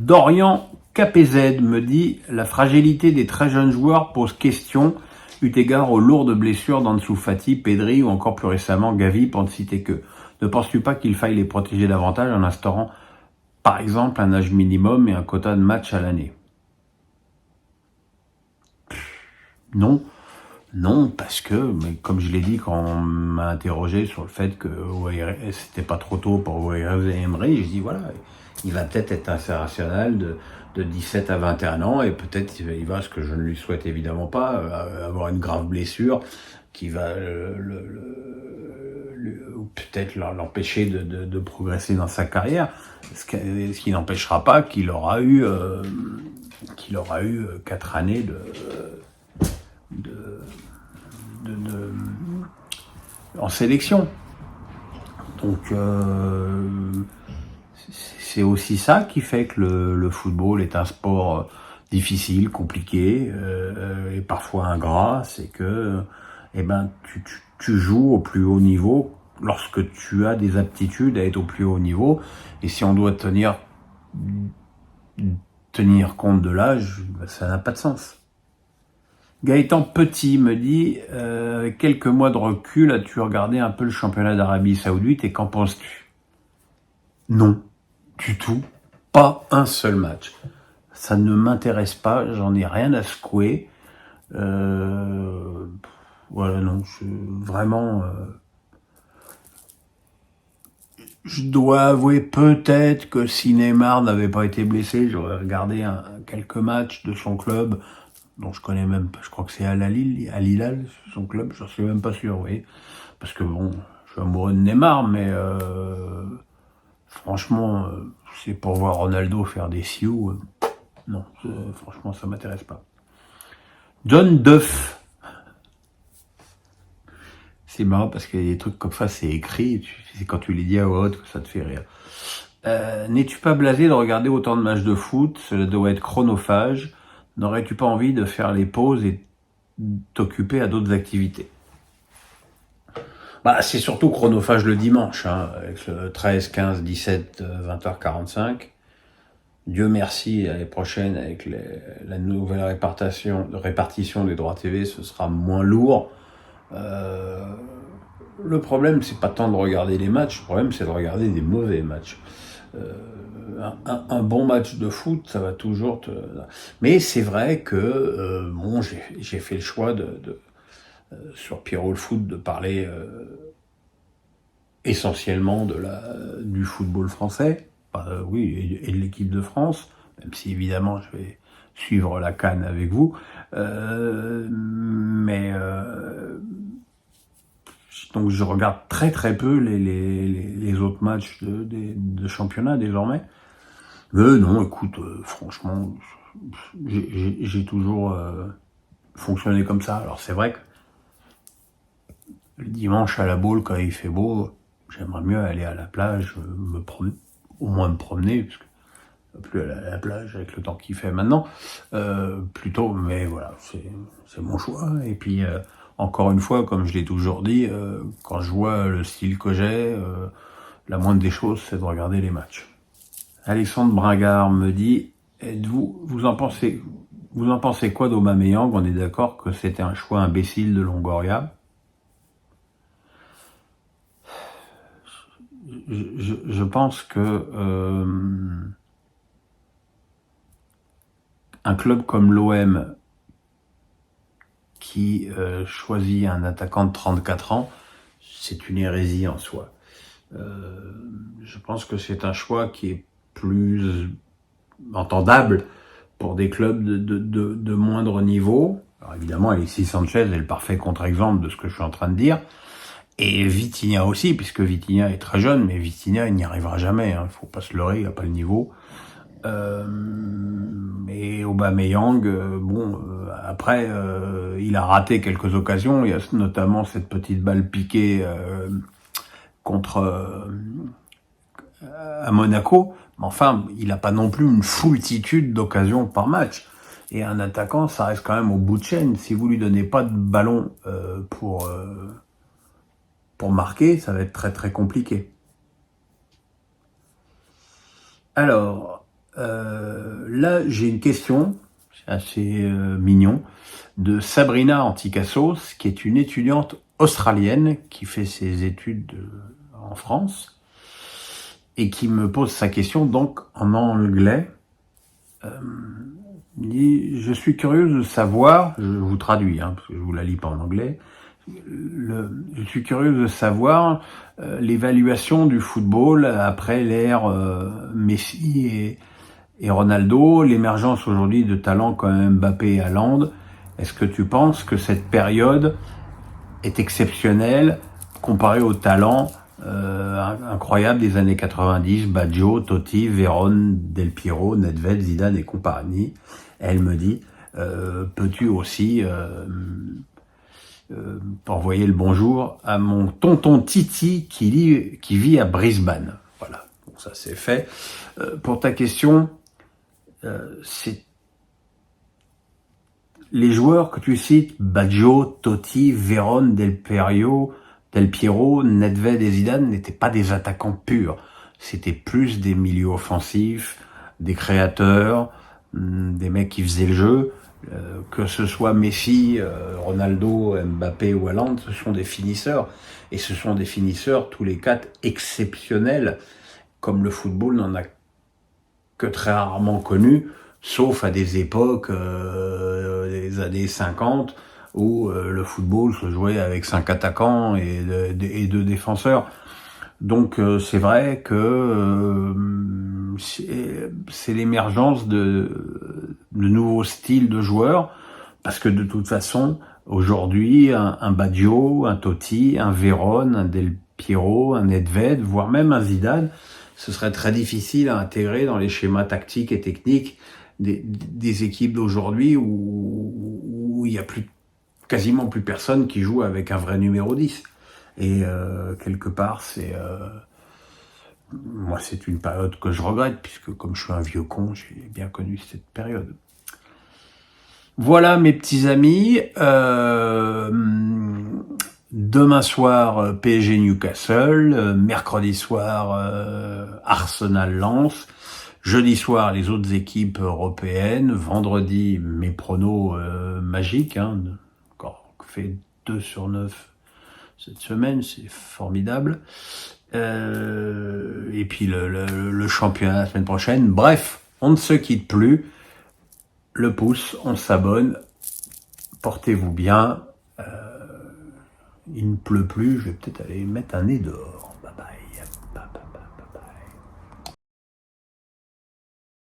Dorian KPZ me dit « La fragilité des très jeunes joueurs pose question, eu égard aux lourdes blessures d'Ansu Fati, Pedri ou encore plus récemment Gavi pour ne citer que. Ne penses-tu pas qu'il faille les protéger davantage en instaurant par exemple un âge minimum et un quota de matchs à l'année ?» Non. Non, parce que, mais comme je l'ai dit quand on m'a interrogé sur le fait que c'était pas trop tôt pour Wayres et Emery, je dis voilà, il va peut-être être international de 17 à 21 ans et peut-être il va, ce que je ne lui souhaite évidemment pas, avoir une grave blessure qui va ou peut-être l'empêcher de progresser dans sa carrière, ce qui n'empêchera pas qu'il aura eu 4 années en sélection. Donc c'est aussi ça qui fait que le football est un sport difficile, compliqué et parfois ingrat. C'est que tu joues au plus haut niveau lorsque tu as des aptitudes à être au plus haut niveau. Et si on doit tenir compte de l'âge, ça n'a pas de sens. Gaëtan Petit me dit avec quelques mois de recul, as-tu regardé un peu le championnat d'Arabie Saoudite et qu'en penses-tu? Non, du tout. Pas un seul match. Ça ne m'intéresse pas, j'en ai rien à secouer. Voilà, non, je dois avouer peut-être que si Neymar n'avait pas été blessé, j'aurais regardé quelques matchs de son club, dont je connais même pas, je crois que c'est Al Hilal, son club, je suis même pas sûr, oui. Parce que bon, je suis amoureux de Neymar, mais franchement, c'est pour voir Ronaldo faire des sioux, non, franchement, ça m'intéresse pas. John Duff. C'est marrant parce qu'il y a des trucs comme ça, c'est écrit, c'est quand tu les dis à voix haute que ça te fait rire. N'es-tu pas blasé de regarder autant de matchs de foot? Cela doit être chronophage. N'aurais-tu pas envie de faire les pauses et t'occuper à d'autres activités? C'est surtout chronophage le dimanche, avec le 13, 15, 17, 20h45. Dieu merci, l'année prochaine, avec la nouvelle répartition des droits TV, ce sera moins lourd. Le problème, c'est pas tant de regarder les matchs, le problème, c'est de regarder des mauvais matchs. Un bon match de foot, ça va toujours te... Mais c'est vrai que j'ai fait le choix sur Pierrot le foot de parler essentiellement du football français, oui, et de l'équipe de France, même si évidemment je vais suivre la CAN avec vous, donc je regarde très très peu les autres matchs de championnat désormais. Mais non, écoute, franchement, j'ai toujours fonctionné comme ça. Alors c'est vrai que le dimanche à la boule, quand il fait beau, j'aimerais mieux aller à la plage, au moins me promener, parce que plus aller à la plage avec le temps qu'il fait maintenant, plutôt, mais voilà, c'est mon choix. Et puis, encore une fois, comme je l'ai toujours dit, quand je vois le style que j'ai, la moindre des choses, c'est de regarder les matchs. Alexandre Bringard me dit, vous en pensez quoi d'Aubameyang? On est d'accord que c'était un choix imbécile de Longoria. Je pense que un club comme l'OM qui choisit un attaquant de 34 ans, c'est une hérésie en soi. Je pense que c'est un choix qui est plus entendable pour des clubs de moindre niveau. Alors évidemment, Alexis Sanchez est le parfait contre-exemple de ce que je suis en train de dire. Et Vitinha aussi, puisque Vitinha est très jeune, mais Vitinha, il n'y arrivera jamais. Il faut pas se leurrer, il n'a pas le niveau. Et Aubameyang, après, il a raté quelques occasions. Il y a notamment cette petite balle piquée à Monaco. Mais enfin, il n'a pas non plus une foultitude d'occasions par match. Et un attaquant, ça reste quand même au bout de chaîne. Si vous lui donnez pas de ballon pour marquer, ça va être très très compliqué. Alors, Là, j'ai une question, c'est assez mignon, de Sabrina Anticassos, qui est une étudiante australienne qui fait ses études en France et qui me pose sa question donc en anglais. Il dit, je suis curieuse de savoir, je vous traduis, parce que je vous la lis pas en anglais, je suis curieuse de savoir l'évaluation du football après l'ère Messi et Ronaldo, l'émergence aujourd'hui de talents comme Mbappé et Haaland. Est-ce que tu penses que cette période est exceptionnelle comparée aux talents incroyables des années 90, Baggio, Totti, Vérone, Del Piero, Nedved, Zidane et compagnie? Elle me dit, peux-tu aussi envoyer le bonjour à mon tonton Titi qui vit à Brisbane. Voilà, bon, ça c'est fait. Pour ta question, c'est les joueurs que tu cites, Baggio, Totti, Vérone, Del Piero, Nedved et Zidane n'étaient pas des attaquants purs. C'était plus des milieux offensifs, des créateurs, des mecs qui faisaient le jeu. Que ce soit Messi, Ronaldo, Mbappé ou Haaland, ce sont des finisseurs. Et ce sont des finisseurs, tous les quatre, exceptionnels, comme le football n'en a que très rarement connu, sauf à des époques des années 50, où le football se jouait avec 5 attaquants et 2 défenseurs. Donc c'est vrai que c'est l'émergence de nouveaux styles de joueurs, parce que de toute façon, aujourd'hui, un Baggio, un Totti, un Vérone, un Del Piero, un Nedved, voire même un Zidane, ce serait très difficile à intégrer dans les schémas tactiques et techniques des équipes d'aujourd'hui où il y a quasiment plus personne qui joue avec un vrai numéro 10. Et quelque part, moi, c'est une période que je regrette, puisque comme je suis un vieux con, j'ai bien connu cette période. Voilà mes petits amis. Demain soir, PSG Newcastle. Mercredi soir, Arsenal Lens. Jeudi soir, les autres équipes européennes. Vendredi, mes pronos magiques. Encore fait 2 sur 9 cette semaine, c'est formidable. Et puis le championnat la semaine prochaine. Bref, on ne se quitte plus. Le pouce, on s'abonne. Portez-vous bien. Il ne pleut plus, je vais peut-être aller mettre un nez dehors.